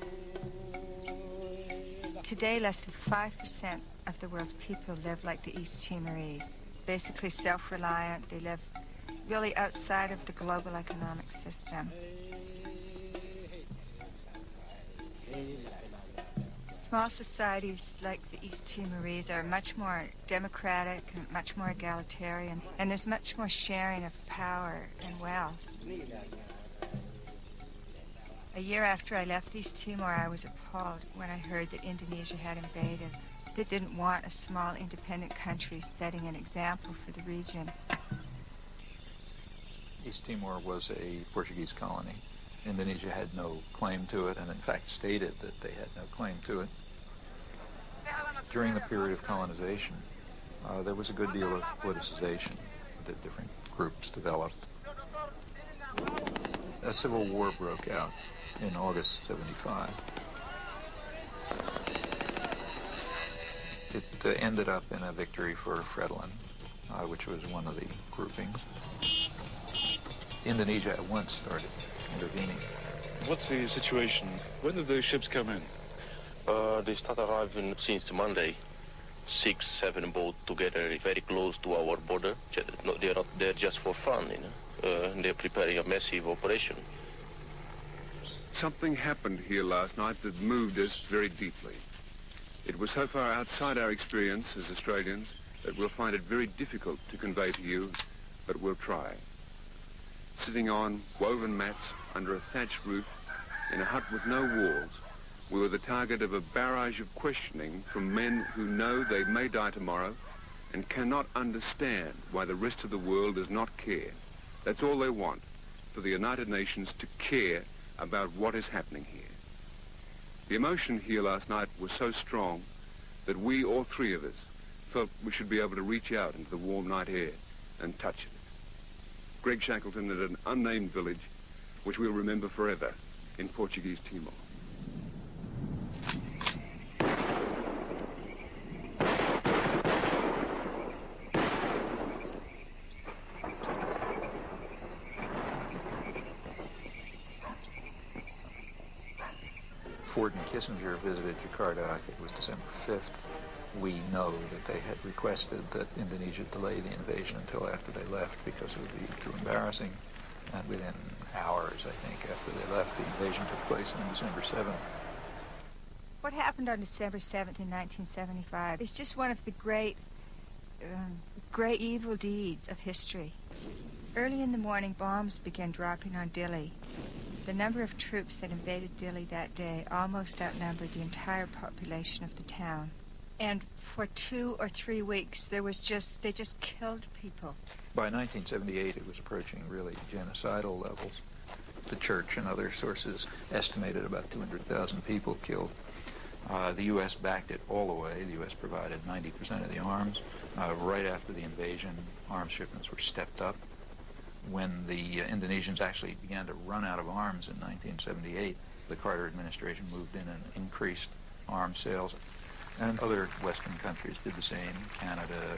Today, less than 5% of the world's people live like the East Timorese, basically self-reliant. They live really outside of the global economic system. Small societies like the East Timorese are much more democratic and much more egalitarian, and there's much more sharing of power and wealth. A year after I left East Timor, I was appalled when I heard that Indonesia had invaded. They didn't want a small independent country setting an example for the region. East Timor was a Portuguese colony. Indonesia had no claim to it, and in fact stated that they had no claim to it. During the period of colonization, there was a good deal of politicization that different groups developed. A civil war broke out in August '75. It ended up in a victory for Fretilin, which was one of the groupings. Indonesia at once started intervening. What's the situation? When did those ships come in? They start arriving since Monday. 6, 7 boats together, very close to our border. No, they're not there just for fun, you know. They're preparing a massive operation. Something happened here last night that moved us very deeply. It was so far outside our experience as Australians that we'll find it very difficult to convey to you, but we'll try. Sitting on woven mats under a thatched roof in a hut with no walls, we were the target of a barrage of questioning from men who know they may die tomorrow and cannot understand why the rest of the world does not care. That's all they want, for the United Nations to care about what is happening here. The emotion here last night was so strong that we, all three of us, felt we should be able to reach out into the warm night air and touch it. Greg Shackleton at an unnamed village, which we'll remember forever in Portuguese Timor. Ford and Kissinger visited Jakarta, I think it was December 5th. We know that they had requested that Indonesia delay the invasion until after they left because it would be too embarrassing. And within hours, I think, after they left, the invasion took place on December 7th. What happened on December 7th in 1975 is just one of the great evil deeds of history. Early in the morning, bombs began dropping on Dili. The number of troops that invaded Dili that day almost outnumbered the entire population of the town. And for 2 or 3 weeks, they just killed people. By 1978, it was approaching really genocidal levels. The church and other sources estimated about 200,000 people killed. The U.S. backed it all the way. The U.S. provided 90% of the arms. Right after the invasion, arms shipments were stepped up. When the Indonesians actually began to run out of arms in 1978, the Carter administration moved in and increased arms sales. And other Western countries did the same. Canada,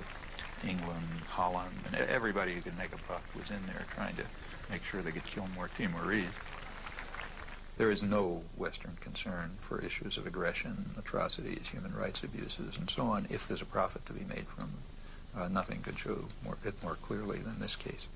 England, Holland, and everybody who could make a buck was in there trying to make sure they could kill more Timorese. There is no Western concern for issues of aggression, atrocities, human rights abuses, and so on, if there's a profit to be made from them. Nothing could show it more clearly than this case.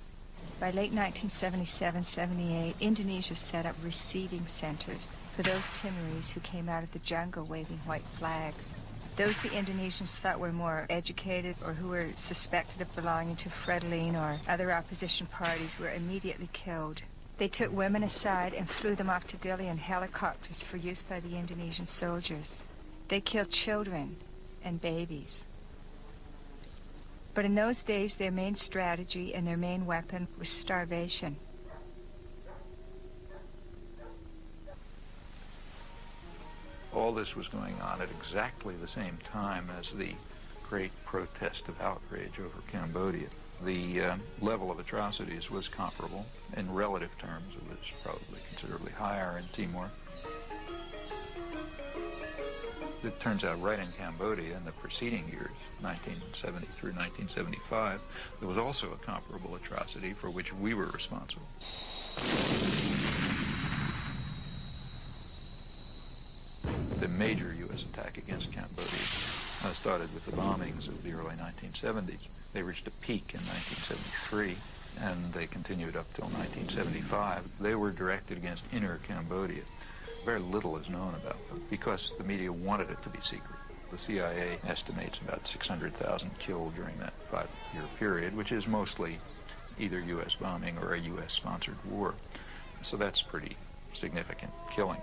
By late 1977-78, Indonesia set up receiving centers for those Timorese who came out of the jungle waving white flags. Those the Indonesians thought were more educated or who were suspected of belonging to Frelimo or other opposition parties were immediately killed. They took women aside and flew them off to Dili in helicopters for use by the Indonesian soldiers. They killed children and babies. But in those days, their main strategy and their main weapon was starvation. All this was going on at exactly the same time as the great protest of outrage over Cambodia. The level of atrocities was comparable. In relative terms, it was probably considerably higher in Timor. It turns out right in Cambodia in the preceding years, 1970 through 1975, there was also a comparable atrocity for which we were responsible. The major U.S. attack against Cambodia started with the bombings of the early 1970s. They reached a peak in 1973, and they continued up till 1975. They were directed against inner Cambodia. Very little is known about them because the media wanted it to be secret. The CIA estimates about 600,000 killed during that 5-year period, which is mostly either U.S. bombing or a U.S.-sponsored war. So that's pretty significant killing.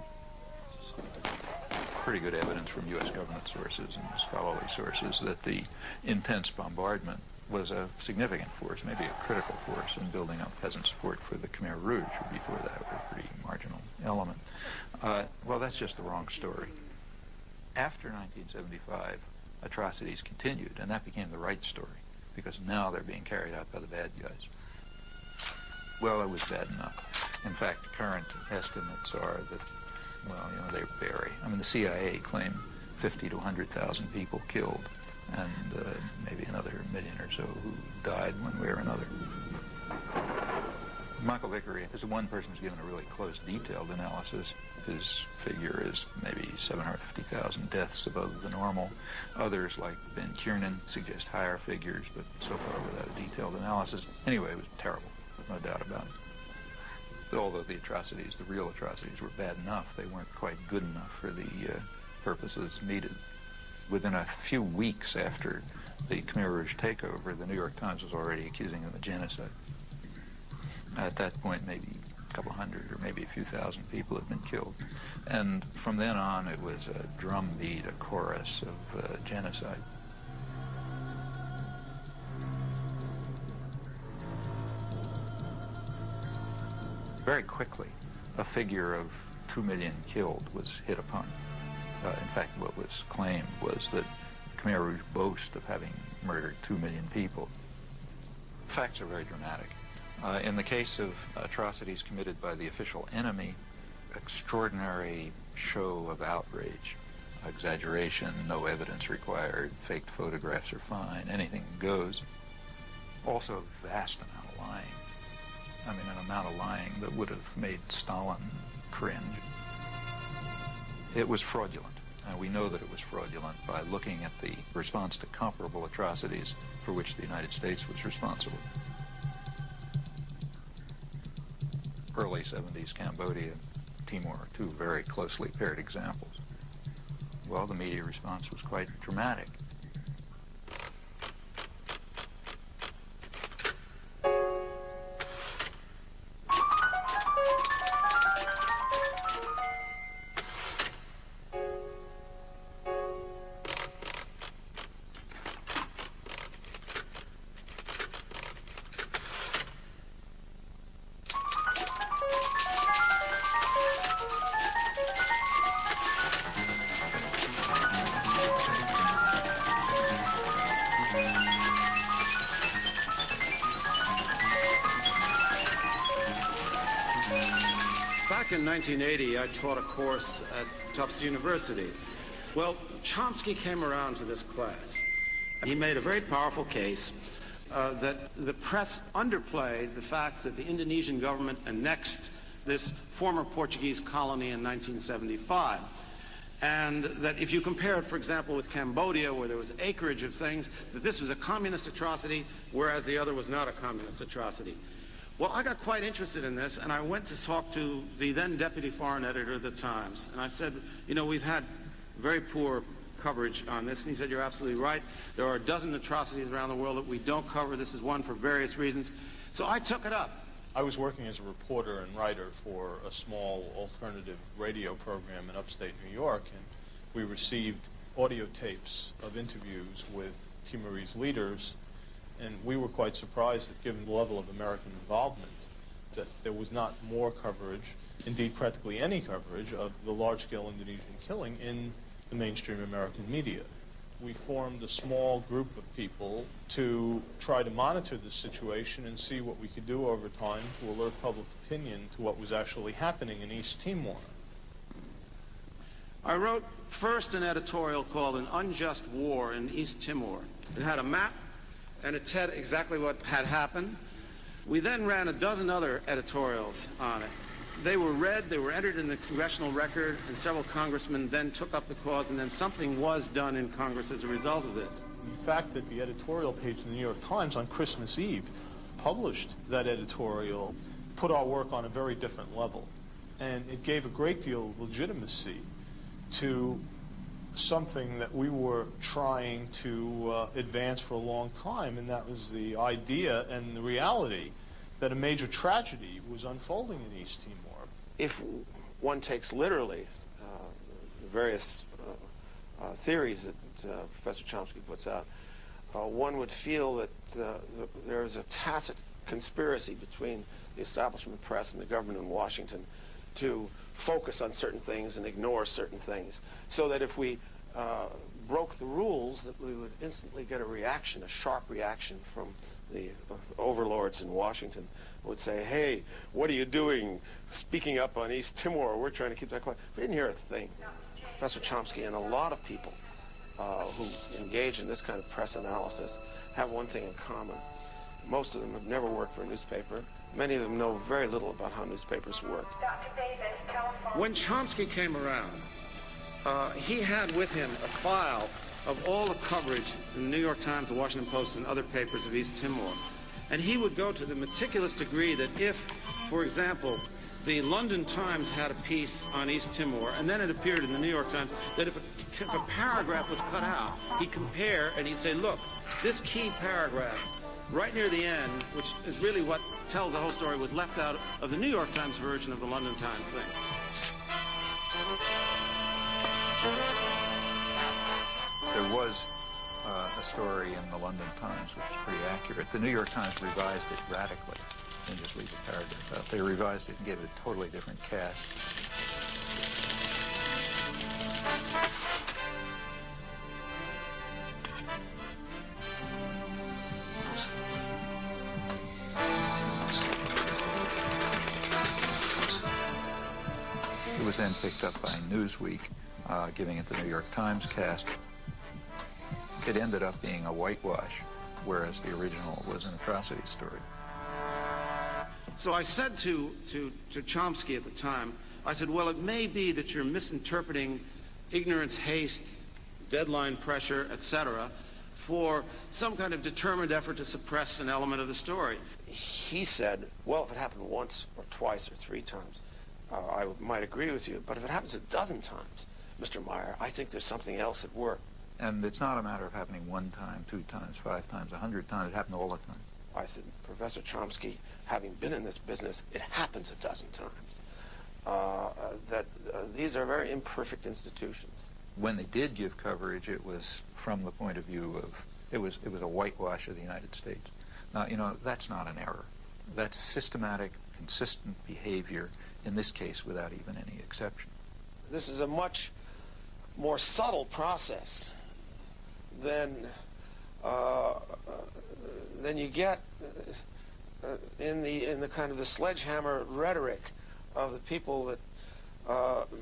Pretty good evidence from U.S. government sources and scholarly sources that the intense bombardment was a significant force, maybe a critical force in building up peasant support for the Khmer Rouge, who before that were a pretty marginal element. Well, that's just the wrong story. After 1975, atrocities continued, and that became the right story, because now they're being carried out by the bad guys. Well, it was bad enough. In fact, current estimates are that, well, you know, they vary. I mean, the CIA claimed 50 to 100,000 people killed, and maybe another 1 million or so who died one way or another. Michael Vickery is the one person who's given a really close, detailed analysis. His figure is maybe 750,000 deaths above the normal. Others, like Ben Kiernan, suggest higher figures, but so far without a detailed analysis. Anyway, it was terrible, no doubt about it. Although the atrocities, the real atrocities, were bad enough, they weren't quite good enough for the purposes needed. Within a few weeks after the Khmer Rouge takeover, the New York Times was already accusing them of genocide. At that point, maybe a couple hundred or maybe a few thousand people had been killed. And from then on, it was a drumbeat, a chorus of genocide. Very quickly, a figure of 2 million killed was hit upon. In fact, what was claimed was that the Khmer Rouge boast of having murdered 2 million people. Facts are very dramatic. In the case of atrocities committed by the official enemy, extraordinary show of outrage, exaggeration, no evidence required, faked photographs are fine, anything goes. Also a vast amount of lying. I mean, an amount of lying that would have made Stalin cringe. It was fraudulent. We know that it was fraudulent by looking at the response to comparable atrocities for which the United States was responsible. Early 70s Cambodia, Timor are two very closely paired examples. Well, the media response was quite dramatic. Back in 1980, I taught a course at Tufts University. Well, Chomsky came around to this class. He made a very powerful case that the press underplayed the fact that the Indonesian government annexed this former Portuguese colony in 1975. And that if you compare it, for example, with Cambodia, where there was acreage of things, that this was a communist atrocity, whereas the other was not a communist atrocity. Well, I got quite interested in this, and I went to talk to the then deputy foreign editor of the Times. And I said, you know, we've had very poor coverage on this. And he said, you're absolutely right. There are a dozen atrocities around the world that we don't cover. This is one for various reasons. So I took it up. I was working as a reporter and writer for a small alternative radio program in upstate New York, and we received audio tapes of interviews with Timorese leaders. And we were quite surprised that, given the level of American involvement, that there was not more coverage, indeed practically any coverage, of the large-scale Indonesian killing in the mainstream American media. We formed a small group of people to try to monitor this situation and see what we could do over time to alert public opinion to what was actually happening in East Timor. I wrote first an editorial called An Unjust War in East Timor. It had a map, and it said exactly what had happened. We then ran a dozen other editorials on it. They were read, they were entered in the congressional record, and several congressmen then took up the cause, and then something was done in Congress as a result of this. The fact that the editorial page of the New York Times on Christmas Eve published that editorial put our work on a very different level. And it gave a great deal of legitimacy to something that we were trying to advance for a long time, and that was the idea and the reality that a major tragedy was unfolding in East Timor. If one takes literally the various theories that Professor Chomsky puts out, one would feel that there is a tacit conspiracy between the establishment press and the government in Washington to focus on certain things and ignore certain things, so that if we broke the rules, that we would instantly get a reaction, a sharp reaction from the overlords in Washington, would say, hey, what are you doing speaking up on East Timor? We're trying to keep that quiet. We didn't hear a thing. Professor Chomsky and a lot of people who engage in this kind of press analysis have one thing in common. Most of them have never worked for a newspaper. Many of them know very little about how newspapers work. When Chomsky came around, he had with him a file of all the coverage in the New York Times, the Washington Post, and other papers of East Timor. And he would go to the meticulous degree that if, for example, the London Times had a piece on East Timor, and then it appeared in the New York Times, that if a paragraph was cut out, he'd compare and he'd say, look, this key paragraph right near the end, which is really what tells the whole story, was left out of the New York Times version of the London Times thing. There was a story in the London Times which is pretty accurate. The New York Times revised it radically. They didn't just leave the paragraph out. They revised it and gave it a totally different cast. It was then picked up by Newsweek, giving it the New York Times cast. It ended up being a whitewash, whereas the original was an atrocity story. So I said to Chomsky at the time, I said, well, it may be that you're misinterpreting ignorance, haste, deadline pressure, etc., for some kind of determined effort to suppress an element of the story. He said, well, if it happened once or twice or 3 times, I might agree with you, but if it happens a dozen times, Mr. Meyer, I think there's something else at work. And it's not a matter of happening 1 time, 2 times, 5 times, 100 times. It happened all the time. I said, Professor Chomsky, having been in this business, it happens a dozen times. These are very imperfect institutions. When they did give coverage, it was from the point of view of, it was a whitewash of the United States. Now, you know, that's not an error. That's systematic, consistent behavior, in this case, without even any exception. This is a much more subtle process than you get in the kind of the sledgehammer rhetoric of the people that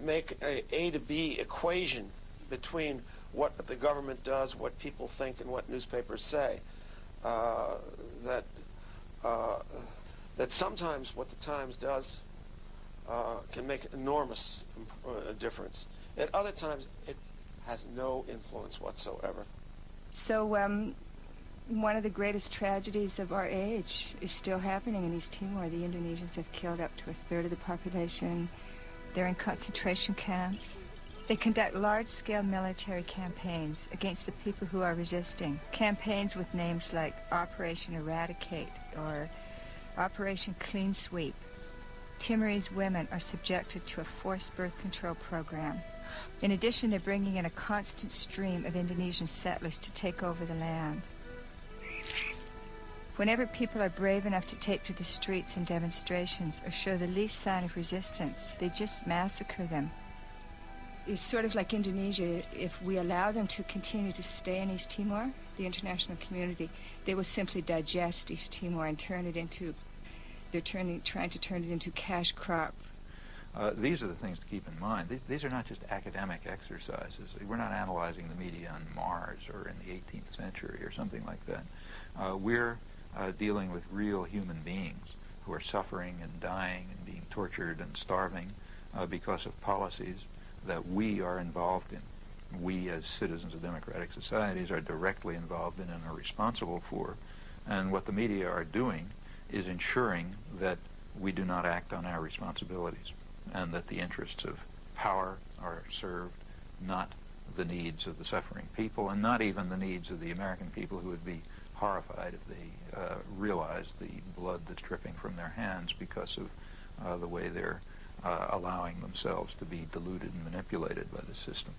make a to B equation between what the government does, what people think, and what newspapers say. That sometimes what the Times does can make enormous difference. At other times, it has no influence whatsoever. So one of the greatest tragedies of our age is still happening in East Timor. The Indonesians have killed up to 1/3 of the population. They're in concentration camps. They conduct large-scale military campaigns against the people who are resisting. Campaigns with names like Operation Eradicate or Operation Clean Sweep. Timorese women are subjected to a forced birth control program. In addition, they're bringing in a constant stream of Indonesian settlers to take over the land. Whenever people are brave enough to take to the streets in demonstrations or show the least sign of resistance, they just massacre them. It's sort of like Indonesia. If we allow them to continue to stay in East Timor, the international community, they will simply digest East Timor and turn it into, trying to turn it into cash crop. These are the things to keep in mind. These are not just academic exercises. We're not analyzing the media on Mars or in the 18th century or something like that. We're dealing with real human beings who are suffering and dying and being tortured and starving because of policies that we are involved in. We, as citizens of democratic societies, are directly involved in and are responsible for. And what the media are doing is ensuring that we do not act on our responsibilities and that the interests of power are served, not the needs of the suffering people, and not even the needs of the American people, who would be horrified if they realized the blood that's dripping from their hands because of the way they're allowing themselves to be deluded and manipulated by the system.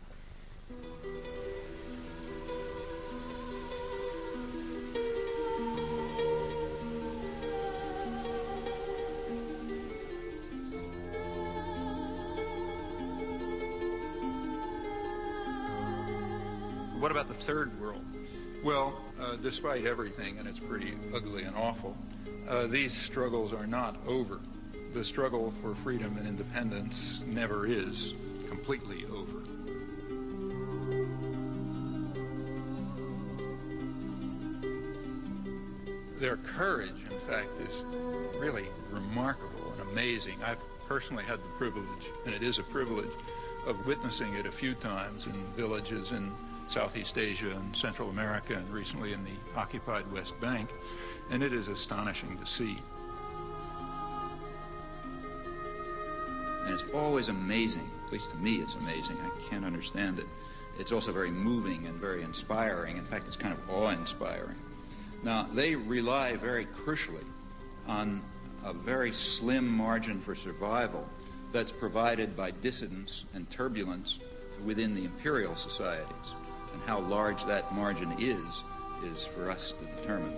What about the third world? Well, despite everything, and it's pretty ugly and awful, these struggles are not over. The struggle for freedom and independence never is completely over. Their courage, in fact, is really remarkable and amazing. I've personally had the privilege, and it is a privilege, of witnessing it a few times in villages in Southeast Asia and Central America and recently in the occupied West Bank, and it is astonishing to see. And it's always amazing, at least to me it's amazing, I can't understand it. It's also very moving and very inspiring. In fact, it's kind of awe-inspiring. Now, they rely very crucially on a very slim margin for survival that's provided by dissidence and turbulence within the imperial societies. And how large that margin is for us to determine.